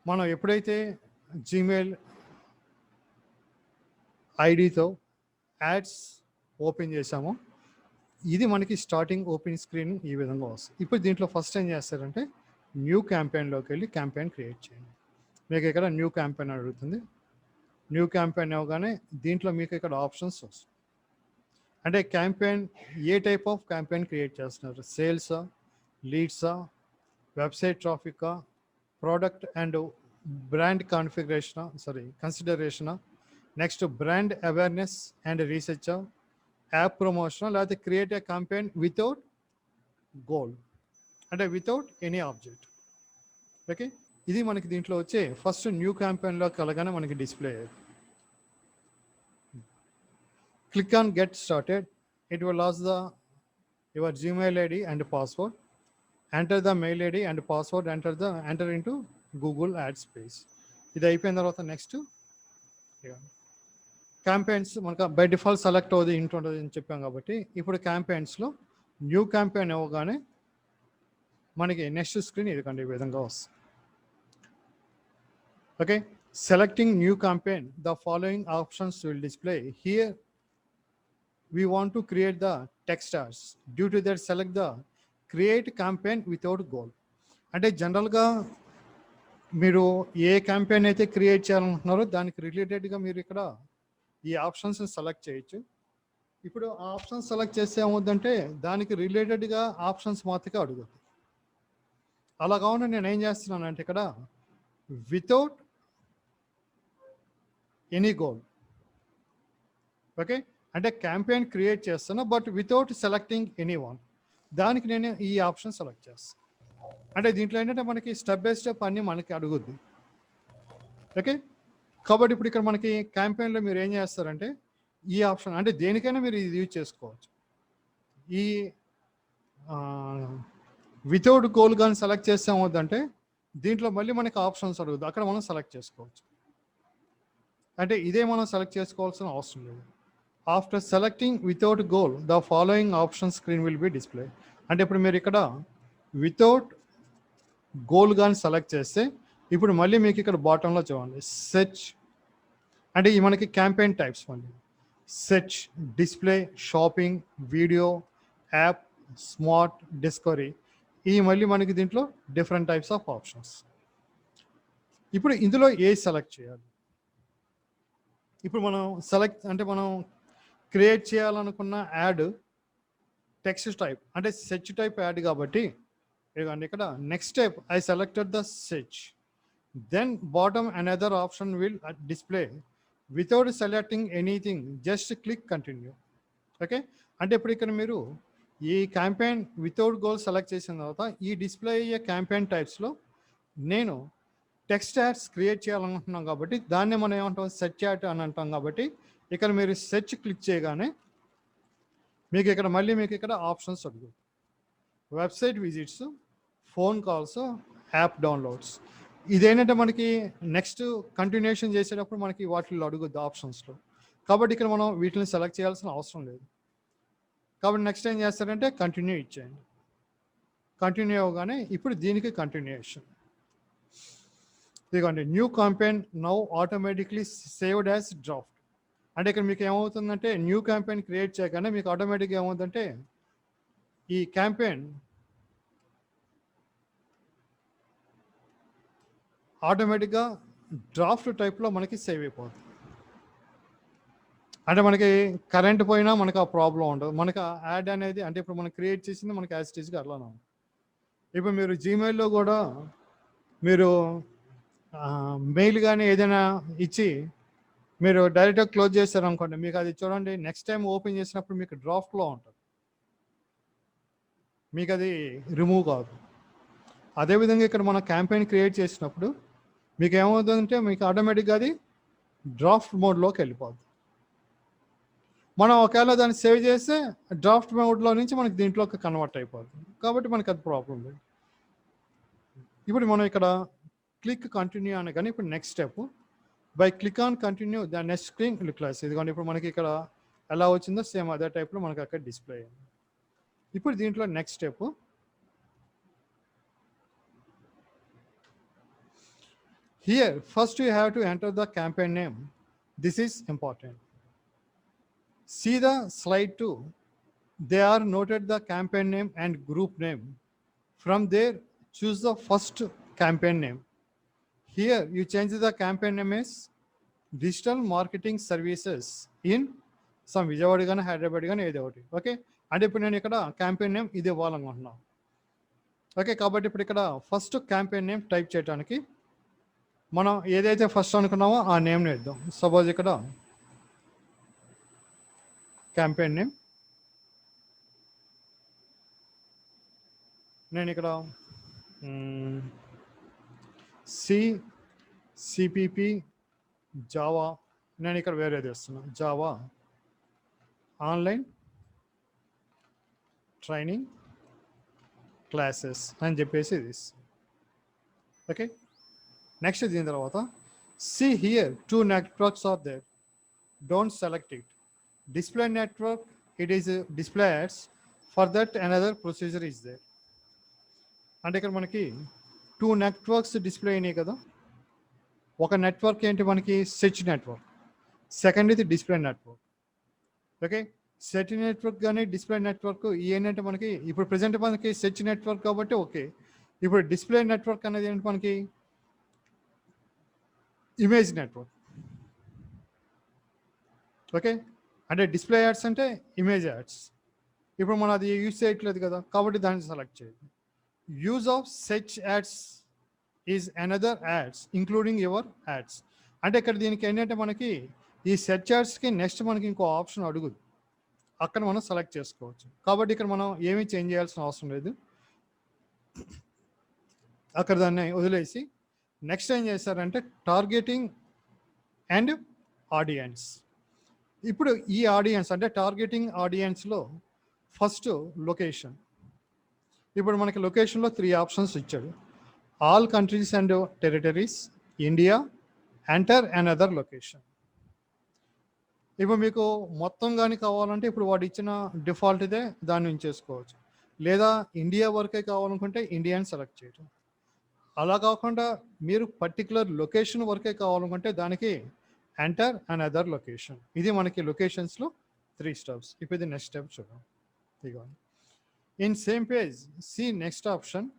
మనం ఎప్పుడైతే జీమెయిల్ ఐడితో యాడ్స్ ఓపెన్ చేసామో ఇది మనకి స్టార్టింగ్ ఓపెన్ స్క్రీన్ ఈ విధంగా వస్తుంది. ఇప్పుడు దీంట్లో ఫస్ట్ ఏం చేస్తారంటే న్యూ క్యాంపెయిన్లోకి వెళ్ళి క్యాంపెయిన్ క్రియేట్ చేయండి. మీకు ఇక్కడ న్యూ క్యాంపెయిన్ అడుగుతుంది. న్యూ క్యాంపెయిన్ అవగానే దీంట్లో మీకు ఇక్కడ ఆప్షన్స్ వస్తాయి. అంటే క్యాంపెయిన్ ఏ టైప్ ఆఫ్ క్యాంపెయిన్ క్రియేట్ చేస్తున్నారు, సేల్సా, లీడ్సా, వెబ్సైట్ ట్రాఫికా, ప్రోడక్ట్ అండ్ బ్రాండ్ కన్సిడరేషనా, నెక్స్ట్ బ్రాండ్ అవేర్నెస్ అండ్ రీసెర్చా, యాప్ ప్రమోషన్, లేకపోతే create a campaign without goal, అంటే వితౌట్ ఎనీ ఆబ్జెక్ట్. ఓకే, ఇది మనకి దీంట్లో వచ్చే ఫస్ట్ న్యూ క్యాంపెయిన్లో కలగానే మనకి డిస్ప్లే అయ్యేది. Click on get started. It will ask your Gmail ID and password. Enter the mail ID and password. Enter into Google add space. ఇది అయిపోయిన తర్వాత నెక్స్ట్ క్యాంపెయిన్స్ మనకు బై డిఫాల్ట్ సెలెక్ట్ అవుతుంది ఇంటి ఉంటుంది అని చెప్పాం కాబట్టి ఇప్పుడు క్యాంపెయిన్స్లో న్యూ క్యాంపెయిన్ ఇవ్వగానే మనకి నెక్స్ట్ స్క్రీన్ ఇదికండి ఈ విధంగా వస్తుంది. Okay, selecting new campaign, the following options will display. Here we want to create the text ads. Due to that, select the create campaign without goal. అంటే జనరల్గా మీరు ఏ క్యాంపెయిన్ అయితే create చేయాలనుకుంటున్నారో దానికి రిలేటెడ్గా మీరు ఇక్కడ ఈ ఆప్షన్స్ సెలెక్ట్ చేయొచ్చు. ఇప్పుడు ఆ ఆప్షన్స్ సెలెక్ట్ చేస్తే ఏమవుద్దంటే దానికి రిలేటెడ్గా ఆప్షన్స్ మాత్రమే అడుగుతుంది. అలా కావున నేను ఏం చేస్తున్నానంటే ఇక్కడ వితౌట్ ఎనీ గోల్. ఓకే, అంటే క్యాంపెయిన్ క్రియేట్ చేస్తున్నా but without selecting any one. దానికి నేను ఈ ఆప్షన్ సెలెక్ట్ చేస్తాను. అంటే దీంట్లో ఏంటంటే మనకి స్టెప్ బై స్టెప్ అన్నీ మనకి అడుగుద్ది. ఓకే, కాబట్టి ఇప్పుడు ఇక్కడ మనకి క్యాంపెయిన్లో మీరు ఏం చేస్తారంటే ఈ ఆప్షన్, అంటే దేనికైనా మీరు ఇది యూజ్ చేసుకోవచ్చు. ఈ వితౌట్ గోల్ కానీ సెలెక్ట్ చేస్తే ఏమవుద్దంటే దీంట్లో మళ్ళీ మనకి ఆప్షన్స్ అడుగుద్ది, అక్కడ మనం సెలెక్ట్ చేసుకోవచ్చు. అంటే ఇదే మనం సెలెక్ట్ చేసుకోవాల్సిన అవసరం లేదు. After selecting without goal, the following option screen will be display. అంటే ఇప్పుడు మీరు ఇక్కడ వితౌట్ గోల్ కానీ సెలెక్ట్ చేస్తే ఇప్పుడు మళ్ళీ మీకు ఇక్కడ బాటంలో చూడండి సెర్చ్, అంటే ఈ మనకి క్యాంపెయిన్ టైప్స్ మళ్ళీ search, display, shopping, video, app, smart, discovery, ఈ మళ్ళీ మనకి దీంట్లో డిఫరెంట్ టైప్స్ ఆఫ్ ఆప్షన్స్. ఇప్పుడు ఇందులో ఏ సెలెక్ట్ చేయాలి? ఇప్పుడు మనం సెలెక్ట్ అంటే మనం క్రియేట్ చేయాలనుకున్న యాడ్ టెక్స్ట్ టైప్ అంటే సెర్చ్ టైప్ యాడ్ కాబట్టి ఇక్కడ next step I selected the search, then bottom another option will display without selecting anything, just click continue. Okay, అంటే ఇప్పుడు ఇక్కడ మీరు ఈ క్యాంపెయిన్ వితౌట్ గోల్ సెలెక్ట్ చేసిన తర్వాత ఈ డిస్ప్లే అయ్యే క్యాంపెయిన్ టైప్స్లో నేను టెక్స్ట్ యాడ్స్ క్రియేట్ చేయాలనుకుంటున్నాం కాబట్టి దాన్ని మనం ఏమంటాం సెర్చ్ యాడ్ అని అంటాం. కాబట్టి ఇక్కడ మీరు సెర్చ్ క్లిక్ చేయగానే మీకు ఇక్కడ మళ్ళీ మీకు ఇక్కడ ఆప్షన్స్ అడుగు, website visits, phone calls, app downloads. ఇదేంటంటే మనకి నెక్స్ట్ కంటిన్యూషన్ చేసేటప్పుడు మనకి వాటిల్లో అడుగుద్ది ఆప్షన్స్లో. కాబట్టి ఇక్కడ మనం వీటిని సెలెక్ట్ చేయాల్సిన అవసరం లేదు. కాబట్టి నెక్స్ట్ ఏం చేస్తారంటే కంటిన్యూ ఇచ్చేయండి. కంటిన్యూ అవ్వగానే ఇప్పుడు దీనికి కంటిన్యూషన్ ఇదిగోండి new campaign now automatically saved as draft. అంటే ఇక్కడ మీకు ఏమవుతుందంటే న్యూ క్యాంపెయిన్ క్రియేట్ చేయగానే మీకు ఆటోమేటిక్గా ఏమవుతుందంటే ఈ క్యాంపెయిన్ ఆటోమేటిక్గా డ్రాఫ్ట్ టైప్లో మనకి సేవ్ అయిపోతుంది. అంటే మనకి కరెంట్ పోయినా మనకు ఆ ప్రాబ్లం ఉండదు. మనకు యాడ్ అనేది అంటే ఇప్పుడు మనం క్రియేట్ చేసింది మనకి యాజ్ ఇట్ ఈస్గా అట్లానే ఉంది. ఇప్పుడు మీరు జీమెయిల్లో కూడా మీరు మెయిల్ కానీ ఏదైనా ఇచ్చి మీరు డైరెక్ట్గా క్లోజ్ చేస్తారు అనుకోండి, మీకు అది చూడండి నెక్స్ట్ టైం ఓపెన్ చేసినప్పుడు మీకు డ్రాఫ్ట్లో ఉంటుంది, మీకు అది రిమూవ్ కాదు. అదేవిధంగా ఇక్కడ మన క్యాంపెయిన్ క్రియేట్ చేసినప్పుడు మీకు ఏమవుతుందంటే మీకు ఆటోమేటిక్గా అది డ్రాఫ్ట్ మోడ్లోకి వెళ్ళిపోద్ది. మనం ఒకవేళ దాన్ని సేవ్ చేస్తే డ్రాఫ్ట్ మోడ్లో నుంచి మనకి దీంట్లోకి కన్వర్ట్ అయిపోతుంది. కాబట్టి మనకి అది ప్రాబ్లం లేదు. ఇప్పుడు మనం ఇక్కడ క్లిక్ కంటిన్యూ అని కానీ ఇప్పుడు next step by click on continue the next screen class. ఇదిగోండి ఇప్పుడు మనకి ఇక్కడ ఎలా వచ్చిందో సేమ్ అదే టైప్లో మనకి అక్కడ డిస్ప్లే అయ్యింది. ఇప్పుడు దీంట్లో next step Here, first you have to enter the campaign name. This is important. See the slide 2. They are noted the campaign name and group name. From there, choose the first campaign name. Here, you change the campaign name as Digital Marketing Services in some Vijayawada కానీ హైదరాబాద్ కానీ ఏదో ఒకటి. Okay, అంటే ఇప్పుడు నేను ఇక్కడ campaign name ఇది ఇవ్వాలనుకుంటున్నాను. ఓకే, కాబట్టి ఇప్పుడు ఇక్కడ ఫస్ట్ క్యాంపెయిన్ నేమ్ టైప్ చేయడానికి మనం ఏదైతే ఫస్ట్ అనుకున్నామో ఆ నేమ్ని ఇద్దాం. సపోజ్ ఇక్కడ క్యాంపెయిన్ నేమ్ నేను ఇక్కడ సిపిపి జావా నేను ఇక్కడ వేరేది ఇస్తున్నాను. జావా ఆన్లైన్ ట్రైనింగ్ క్లాసెస్ అని చెప్పేసి ఇది. ఓకే, నెక్స్ట్ దీని తర్వాత see here 2 networks are there. Don't select it. Display network, it is display ads. For that another procedure is there. అంటే ఇక్కడ మనకి 2 networks డిస్ప్లే అయినాయి కదా. ఒక నెట్వర్క్ ఏంటి మనకి సెర్చ్ నెట్వర్క్, సెకండ్ ఇది display network. Okay, search network కానీ డిస్ప్లే నెట్వర్క్ ఏంటంటే మనకి ఇప్పుడు ప్రజెంట్ మనకి సెర్చ్ నెట్వర్క్ కాబట్టి ఓకే. ఇప్పుడు డిస్ప్లే నెట్వర్క్ అనేది ఏంటి మనకి ఇమేజ్ నెట్వర్క్. ఓకే, అంటే డిస్ప్లే యాడ్స్ అంటే ఇమేజ్ యాడ్స్. ఇప్పుడు మనం అది యూజ్ చేయట్లేదు కదా, కాబట్టి దాన్ని సెలెక్ట్ చేయండి. Use of search ads is another ads including your ads. అంటే ఇక్కడ దీనికి ఏంటంటే మనకి ఈ సెర్చ్ యాడ్స్కి నెక్స్ట్ మనకి ఇంకో ఆప్షన్ అడుగుదు, అక్కడ మనం సెలెక్ట్ చేసుకోవచ్చు. కాబట్టి ఇక్కడ మనం ఏమీ చేంజ్ చేయాల్సిన అవసరం లేదు, అక్కడ దాన్ని వదిలేసి నెక్స్ట్ ఏం చేశారంటే టార్గెటింగ్ అండ్ ఆడియన్స్. ఇప్పుడు ఈ ఆడియన్స్ అంటే టార్గెటింగ్ ఆడియన్స్లో ఫస్ట్ లొకేషన్. ఇప్పుడు మనకి లొకేషన్లో 3 ఆప్షన్స్ ఇచ్చాడు. All countries and territories, India, enter another location. ఇప్పుడు మీకు మొత్తం కానీ కావాలంటే ఇప్పుడు వాడు ఇచ్చిన డిఫాల్ట్ ఇదే, దాన్ని ఉంచేసుకోవచ్చు. లేదా ఇండియా వరకే కావాలనుకుంటే ఇండియాని సెలెక్ట్ చేయటం. అలా కాకుండా మీరు పర్టికులర్ లొకేషన్ వరకే కావాలనుకుంటే దానికి ఎంటర్ అనదర్ లొకేషన్. ఇది మనకి లొకేషన్స్లో 3 స్టెప్స్. ఇప్పుడు ఇది నెక్స్ట్ స్టెప్ చూద్దాం. ఇదిగోండి. In same page see next option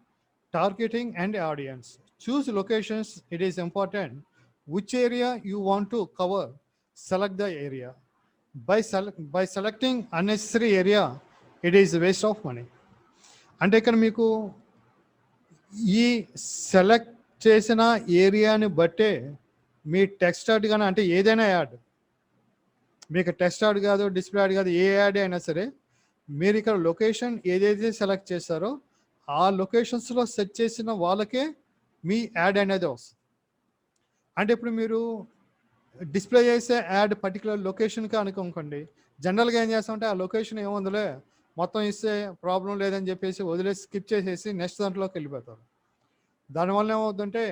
targeting and audience. Choose locations. It is important which area you want to cover. Select the area. By selecting unnecessary area, it is a waste of money. అంటే ఇక్కడ మీకు ఈ select చేసిన ఏరియాని బట్టే మీ text add కానీ అంటే ఏదైనా యాడ్, మీకు టెక్స్ట్ యాడ్ కాదు డిస్ప్లే యాడ్ కాదు ఏ యాడ్ అయినా సరే మీరు ఇక్కడ లొకేషన్ ఏదైతే సెలెక్ట్ చేస్తారో ఆ లొకేషన్స్లో సెట్ చేసిన వాళ్ళకే మీ యాడ్ అనేది వస్తుంది. అంటే ఇప్పుడు మీరు డిస్ప్లే చేసే యాడ్ పర్టికులర్ లొకేషన్కి అనుకోండి, జనరల్గా ఏం చేస్తామంటే ఆ లొకేషన్ ఏముందిలే మొత్తం ఇస్తే ప్రాబ్లం లేదని చెప్పేసి వదిలేసి స్కిప్ చేసేసి నెక్స్ట్ దాంట్లోకి వెళ్ళిపోతారు. దానివల్ల ఏమవుతుందంటే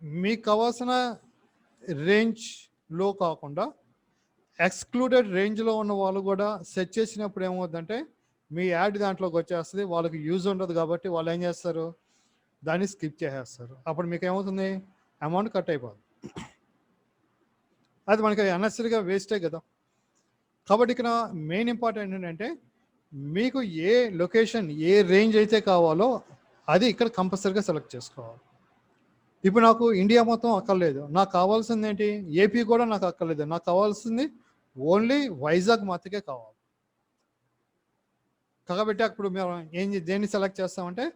మీకు కావాల్సిన రేంజ్లో కాకుండా ఎక్స్క్లూడెడ్ రేంజ్లో ఉన్న వాళ్ళు కూడా సెట్ చేసినప్పుడు ఏమవుతుందంటే మీ యాడ్ దాంట్లోకి వచ్చేస్తుంది. వాళ్ళకి యూజ్ ఉండదు కాబట్టి వాళ్ళు ఏం చేస్తారు, దాన్ని స్కిప్ చేసేస్తారు. అప్పుడు మీకు ఏమవుతుంది, అమౌంట్ కట్ అయిపోతుంది. అది మనకి అన్నెసరీగా వేస్టే కదా. కాబట్టి ఇక్కడ మెయిన్ ఇంపార్టెంట్ ఏంటంటే మీకు ఏ లొకేషన్ ఏ రేంజ్ అయితే కావాలో అది ఇక్కడ కంపల్సరీగా సెలెక్ట్ చేసుకోవాలి. ఇప్పుడు నాకు ఇండియా మొత్తం అక్కర్లేదు, నాకు కావాల్సింది ఏంటి ఏపీ కూడా నాకు అక్కర్లేదు, నాకు కావాల్సింది ఓన్లీ వైజాగ్ మాత్రమే కావాలి. కాబట్టి అప్పుడు మేము దేన్ని సెలెక్ట్ చేస్తామంటే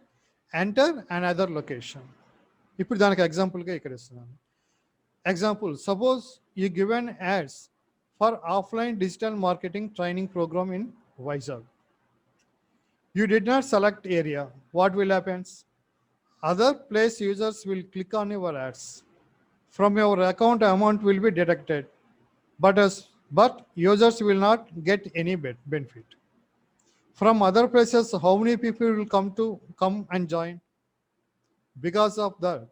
ఎంటర్ అండ్ అదర్ లొకేషన్. ఇప్పుడు దానికి ఎగ్జాంపుల్గా ఇక్కడ ఇస్తున్నాను. Example, suppose you given ads for offline digital marketing training programme in Vizag. You did not select area. What will happens? Other place users will click on your ads. From your account amount will be deducted, but users will not get any benefit. From other places, how many people will come and join? Because of that,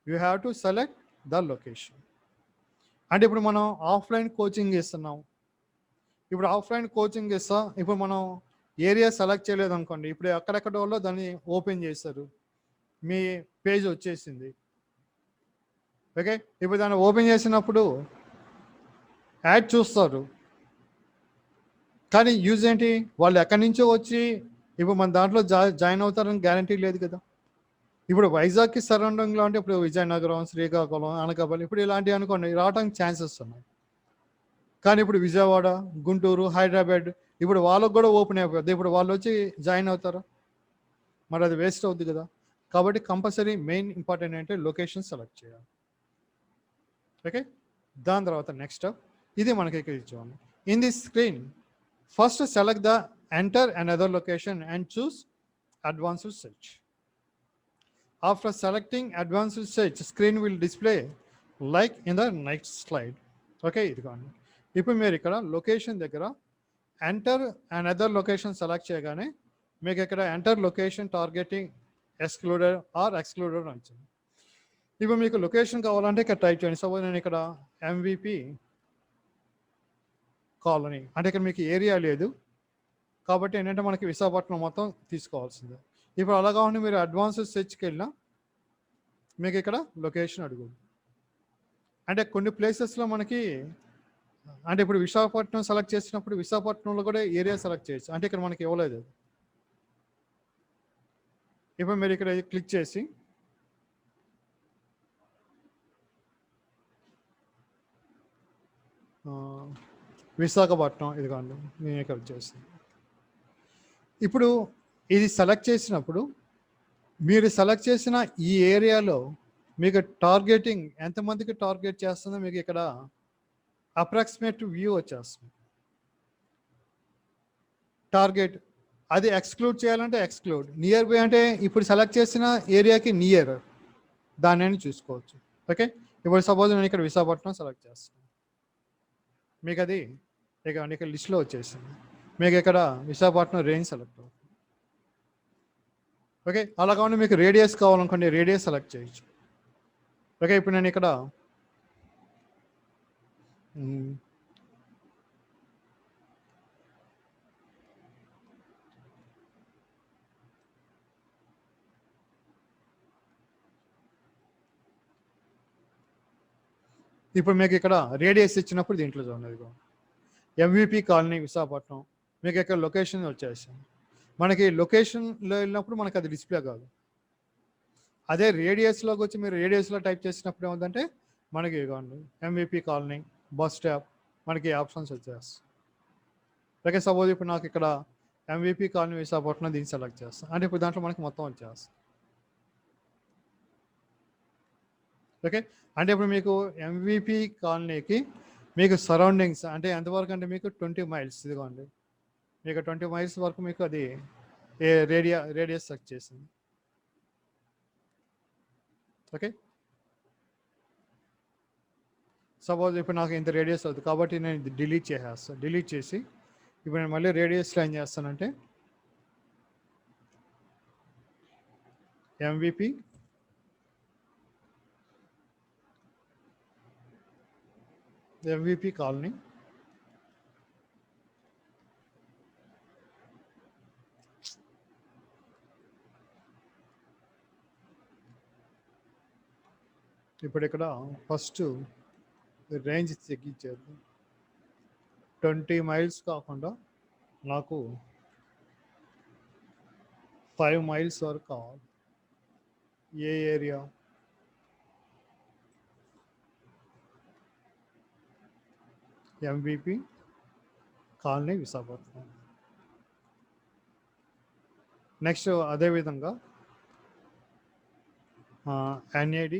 you have to select the location. అంటే ఇప్పుడు మనం offline coaching ఇస్తున్నాం. ఇప్పుడు offline coaching ఇస్తాం. ఇప్పుడు మనం area select చేయలేదు అనుకోండి, ఇప్పుడు ఎక్కడెక్కడ వాళ్ళు దాన్ని ఓపెన్ చేస్తారు, మీ పేజ్ వచ్చేసింది. ఓకే, ఇప్పుడు దాన్ని ఓపెన్ చేసినప్పుడు యాడ్ చూస్తారు, కానీ యూజ్ ఏంటి? వాళ్ళు ఎక్కడి నుంచో వచ్చి ఇప్పుడు మన దాంట్లో జాయిన్ అవుతారని గ్యారంటీ లేదు కదా. ఇప్పుడు వైజాగ్కి సరౌండింగ్లో అంటే ఇప్పుడు విజయనగరం, శ్రీకాకుళం, అనకాపల్లి ఇప్పుడు ఇలాంటివి అనుకోండి రావడానికి ఛాన్సెస్ ఉన్నాయి. కానీ ఇప్పుడు విజయవాడ, గుంటూరు, హైదరాబాద్ ఇప్పుడు వాళ్ళకు కూడా ఓపెన్ అయిపోద్ది. ఇప్పుడు వాళ్ళు వచ్చి జాయిన్ అవుతారు, మరి అది వేస్ట్ అవుద్ది కదా. కాబట్టి కంపల్సరీ మెయిన్ ఇంపార్టెంట్ అంటే లొకేషన్ సెలెక్ట్ చేయాలి. ఓకే, దాని తర్వాత నెక్స్ట్ ఇది మనకి ఇక్కడ ఇచ్చాము. In this screen first select the enter and other location and choose advanced search. After selecting advanced search, screen will display like in the next slide. ఓకే, ఇదిగోండి. ఇప్పుడు మీరు ఇక్కడ లొకేషన్ దగ్గర enter and other location select చేయగానే మీకు ఇక్కడ enter location targeting excluded or excluded వచ్చింది. ఇప్పుడు మీకు లొకేషన్ కావాలంటే ఇక్కడ టైప్ చేయండి. సపోజ్ నేను ఇక్కడ MVP కాలనీ అంటే ఇక్కడ మీకు ఏరియా లేదు కాబట్టి ఏంటంటే మనకి విశాఖపట్నం మొత్తం తీసుకోవాల్సిందే. ఇప్పుడు అలాగా ఉండి మీరు అడ్వాన్స్డ్ సెర్చ్కి వెళ్ళినా మీకు ఇక్కడ లొకేషన్ అడుగుతుంది. అంటే కొన్ని ప్లేసెస్లో మనకి అంటే ఇప్పుడు విశాఖపట్నం సెలెక్ట్ చేసినప్పుడు విశాఖపట్నంలో కూడా ఏరియా సెలెక్ట్ చేయొచ్చు. అంటే ఇక్కడ మనకి ఇవ్వలేదు. ఇప్పుడు మీరు ఇక్కడ క్లిక్ చేసి విశాఖపట్నం ఇదిగోండి నేను ఇక్కడ చేస్తాను. ఇప్పుడు ఇది సెలెక్ట్ చేసినప్పుడు మీరు సెలెక్ట్ చేసిన ఈ ఏరియాలో మీకు టార్గెటింగ్ ఎంతమందికి టార్గెట్ చేస్తుందో మీకు ఇక్కడ అప్రాక్సిమేట్ వ్యూ వచ్చేస్తుంది. టార్గెట్ అది ఎక్స్క్లూడ్ చేయాలంటే ఎక్స్క్లూడ్, నియర్ బై అంటే ఇప్పుడు సెలెక్ట్ చేసిన ఏరియాకి నియర్ దాన్ని చూసుకోవచ్చు. ఓకే, ఇప్పుడు సపోజ్ నేను ఇక్కడ విశాఖపట్నం సెలెక్ట్ చేస్తాను, మీకు అది ఇక్కడ లిస్ట్లో వచ్చేసింది. మీకు ఇక్కడ విశాఖపట్నం రేంజ్ సెలెక్ట్ అవుతుంది. ఓకే, అలా కాకుండా మీకు రేడియస్ కావాలనుకోండి రేడియస్ సెలెక్ట్ చేయొచ్చు. ఓకే, ఇప్పుడు నేను ఇక్కడ ఇప్పుడు మీకు ఇక్కడ రేడియస్ ఇచ్చినప్పుడు దీంట్లో చూడండి MVP కాలనీ విశాఖపట్నం మీకు ఇక్కడ లొకేషన్ వచ్చేసింది. మనకి లొకేషన్లో వెళ్ళినప్పుడు మనకు అది డిస్ప్లే కాదు. అదే రేడియస్లోకి వచ్చి మీరు రేడియస్లో టైప్ చేసినప్పుడు ఏముందంటే మనకి ఇవ్వండి MVP కాలనీ బస్ స్టాప్ మనకి ఆప్షన్స్ వచ్చేస్తాయి. ఓకే, సపోజ్ ఇప్పుడు నాకు ఇక్కడ MVP కాలనీ విశాఖపట్నం దీన్ని సెలెక్ట్ చేస్తాను అంటే ఇప్పుడు దాంట్లో మనకి మొత్తం వచ్చేస్తాం. ఓకే, అంటే ఇప్పుడు మీకు MVP కాలనీకి మీకు సరౌండింగ్స్ అంటే ఎంతవరకు అంటే మీకు 20 మైల్స్ ఇదిగోండి మీకు 20 మైల్స్ వరకు మీకు అది రేడియస్ సెలెక్ట్ చేసింది. ఓకే, సపోజ్ ఇప్పుడు నాకు ఇంత రేడియస్ అవుతుంది కాబట్టి నేను ఇది డిలీట్ చేసేస్తాను. డిలీట్ చేసి ఇప్పుడు నేను మళ్ళీ రేడియస్లో ఏం చేస్తానంటే MVP కాలనీ ఇప్పుడు ఇక్కడ ఫస్ట్ రేంజ్ తగ్గించేది 20 మైల్స్ కాకుండా నాకు 5 మైల్స్ వరకు కావాలి. ఏ area? MVP colony Visakhapatnam. Next అదేవిధంగా NAD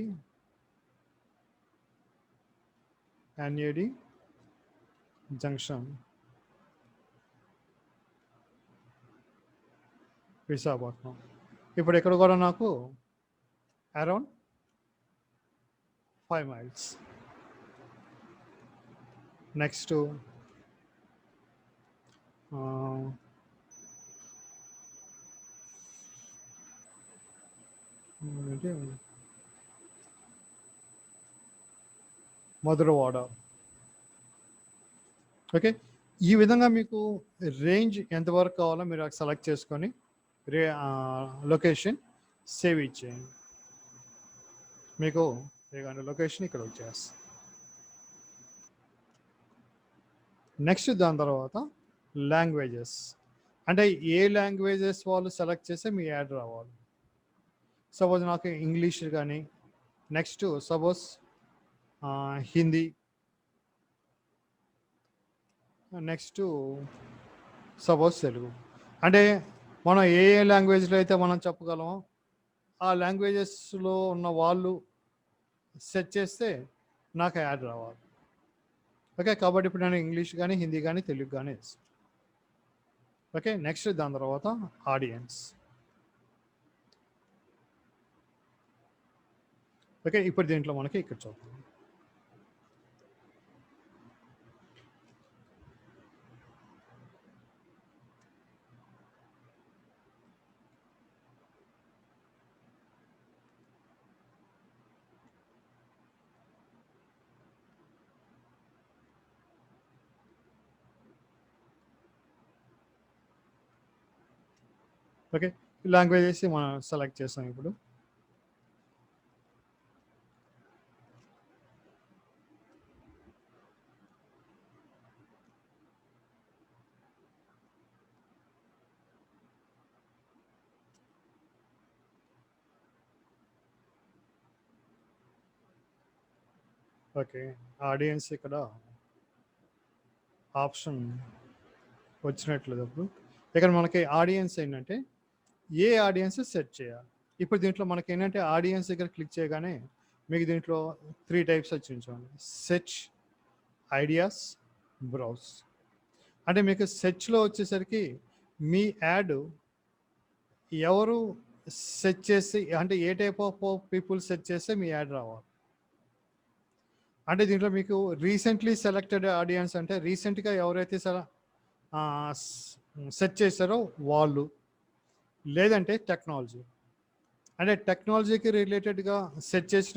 జంక్షన్ విశాఖపట్నం. ఇప్పుడు ఇక్కడ కూడా నాకు around 5 miles. Next Madhurawada. Okay, ఈ విధంగా మీకు రేంజ్ ఎంతవరకు కావాలో మీరు సెలెక్ట్ చేసుకొని లొకేషన్ సేవ్ ఇచ్చేయండి. మీకు ఇదిగోండి లొకేషన్ ఇక్కడ వచ్చేస్తుంది. నెక్స్ట్ దాని తర్వాత లాంగ్వేజెస్, అంటే ఏ లాంగ్వేజెస్ వాళ్ళు సెలెక్ట్ చేస్తే మీ యాడ్ రావాలి. సపోజ్ నాకు ఇంగ్లీష్ కానీ, next suppose Hindi, next suppose Telugu. అంటే మనం ఏ ఏ లాంగ్వేజ్లో అయితే మనం చెప్పగలమో ఆ లాంగ్వేజెస్లో ఉన్న వాళ్ళు సెట్ చేస్తే నాకు యాడ్ రావాలి. ఓకే, కాబట్టి ఇప్పుడు నేను ఇంగ్లీష్ కానీ, హిందీ కానీ, తెలుగు కానీ ఇస్తాను. ఓకే, నెక్స్ట్ దాని తర్వాత ఆడియన్స్. ఓకే, ఇప్పుడు దీంట్లో మనకి ఇక్కడ చూద్దాం. ఓకే, లాంగ్వేజెస్ మనం సెలెక్ట్ చేస్తాం ఇప్పుడు. ఓకే, ఆడియన్స్ ఇక్కడ ఆప్షన్ వచ్చినట్లేదు. అప్పుడు ఇక్కడ మనకి ఆడియన్స్ ఏంటంటే ఏ ఆడియన్స్ సెట్ చేయాలి. ఇప్పుడు దీంట్లో మనకి ఏంటంటే ఆడియన్స్ దగ్గర క్లిక్ చేయగానే మీకు దీంట్లో 3 టైప్స్ వచ్చి చూడండి: సెర్చ్, ఐడియాస్, బ్రౌజ్. అంటే మీకు సెర్చ్లో వచ్చేసరికి మీ యాడ్ ఎవరు సెర్చ్ చేసి, అంటే ఏ టైప్ ఆఫ్ పీపుల్ సెర్చ్ చేస్తే మీ యాడ్ రావాలి. అంటే దీంట్లో మీకు రీసెంట్లీ సెలెక్టెడ్ ఆడియన్స్, అంటే రీసెంట్గా ఎవరైతే సెర్చ్ చేశారో వాళ్ళు, లేదంటే టెక్నాలజీ, అంటే టెక్నాలజీకి రిలేటెడ్గా సెర్చ్ చేసిన